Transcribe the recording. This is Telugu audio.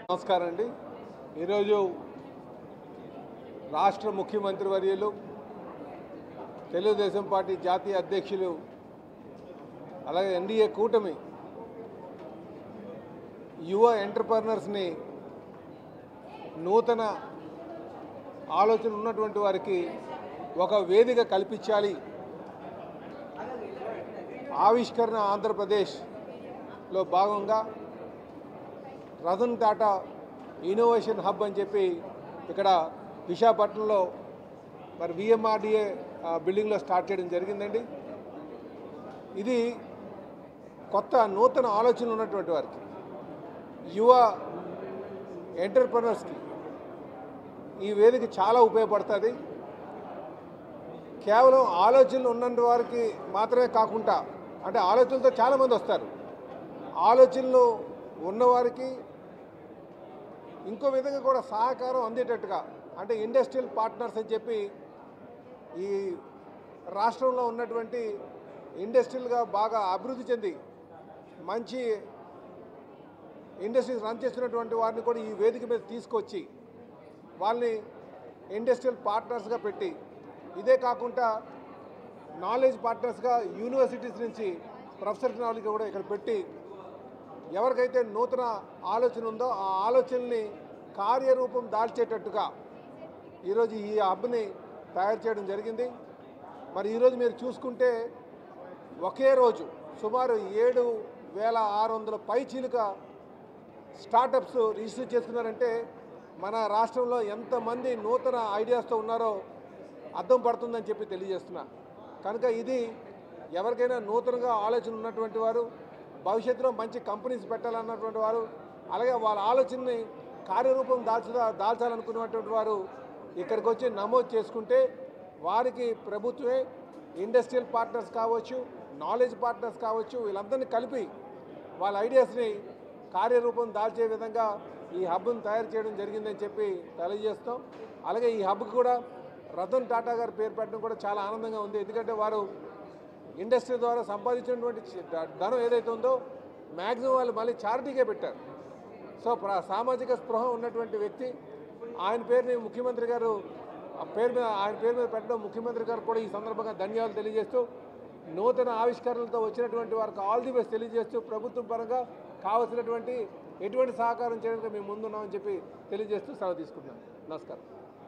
నమస్కారం అండి. ఈరోజు రాష్ట్ర ముఖ్యమంత్రి వర్యులు తెలుగుదేశం పార్టీ జాతీయ అధ్యక్షులు అలాగే ఎన్డీఏ కూటమి యువ ఎంటర్‌ప్రెన్యూర్స్‌ని నూతన ఆలోచన ఉన్నటువంటి వారికి ఒక వేదిక కల్పించాలి. ఆవిష్కరణ ఆంధ్రప్రదేశ్లో భాగంగా రతన్ టాటా ఇన్నోవేషన్ హబ్ అని చెప్పి ఇక్కడ విశాఖపట్నంలో మరి విఎంఆర్డీఏ బిల్డింగ్లో స్టార్ట్ చేయడం జరిగిందండి. ఇది కొత్త నూతన ఆలోచనలు ఉన్నటువంటి వారికి, యువ ఎంటర్‌ప్రెన్యూర్స్కి ఈ వేదిక చాలా ఉపయోగపడుతుంది. కేవలం ఆలోచనలు ఉన్నటువంటి వారికి మాత్రమే కాకుండా, అంటే ఆలోచనలతో చాలామంది వస్తారు, ఆలోచనలు ఉన్నవారికి ఇంకో విధంగా కూడా సహకారం అందేటట్టుగా, అంటే ఇండస్ట్రియల్ పార్ట్నర్స్ అని చెప్పి ఈ రాష్ట్రంలో ఉన్నటువంటి ఇండస్ట్రియల్గా బాగా అభివృద్ధి చెంది మంచి ఇండస్ట్రీస్ రన్ చేస్తున్నటువంటి వారిని కూడా ఈ వేదిక మీద తీసుకొచ్చి వాళ్ళని ఇండస్ట్రియల్ పార్ట్నర్స్గా పెట్టి, ఇదే కాకుండా నాలెడ్జ్ పార్ట్నర్స్గా యూనివర్సిటీస్ నుంచి ప్రొఫెసర్ నాలెడ్జ్ కూడా ఇక్కడ పెట్టి ఎవరికైతే నూతన ఆలోచన ఉందో ఆ ఆలోచనల్ని కార్యరూపం దాల్చేటట్టుగా ఈరోజు ఈ హబ్ని తయారు చేయడం జరిగింది. మరి ఈరోజు మీరు చూసుకుంటే ఒకే రోజు సుమారు 7,600 పైచీలుక స్టార్టప్స్ రిజిస్టర్ చేసుకున్నారంటే మన రాష్ట్రంలో ఎంతమంది నూతన ఐడియాస్తో ఉన్నారో అర్థం పడుతుందని చెప్పి తెలియజేస్తున్నా. కనుక ఇది ఎవరికైనా నూతనంగా ఆలోచన ఉన్నటువంటి వారు, భవిష్యత్తులో మంచి కంపెనీస్ పెట్టాలన్నటువంటి వారు, అలాగే వాళ్ళ ఆలోచనని కార్యరూపం దాల్చాలనుకున్నటువంటి వారు ఇక్కడికి వచ్చి నమోదు చేసుకుంటే వారికి ప్రభుత్వమే ఇండస్ట్రియల్ పార్ట్నర్స్ కావచ్చు, నాలెడ్జ్ పార్ట్నర్స్ కావచ్చు, వీళ్ళందరినీ కలిపి వాళ్ళ ఐడియాస్ని కార్యరూపం దాల్చే విధంగా ఈ హబ్ను తయారు చేయడం జరిగిందని చెప్పి తెలియజేస్తాం. అలాగే ఈ హబ్కి కూడా రతన్ టాటా గారి పేరు పెట్టడం కూడా చాలా ఆనందంగా ఉంది. ఎందుకంటే వారు ఇండస్ట్రీ ద్వారా సంపాదించినటువంటి ధనం ఏదైతే ఉందో మ్యాక్సిమం వాళ్ళు మళ్ళీ చారిటీకే పెట్టారు. సో సామాజిక స్పృహ ఉన్నటువంటి వ్యక్తి, ఆయన పేరుని ముఖ్యమంత్రి గారు ఆయన పేరు మీద పెట్టడం ముఖ్యమంత్రి గారు కూడా ఈ సందర్భంగా ధన్యవాదాలు తెలియజేస్తూ, నూతన ఆవిష్కరణలతో వచ్చినటువంటి వారికి ఆల్ ది బెస్ట్ తెలియజేస్తూ, ప్రభుత్వం పరంగా కావాల్సినటువంటి ఎటువంటి సహకారం చేయడానికి మేము ముందున్నామని చెప్పి తెలియజేస్తూ సెలవు తీసుకుంటున్నాను. నమస్కారం.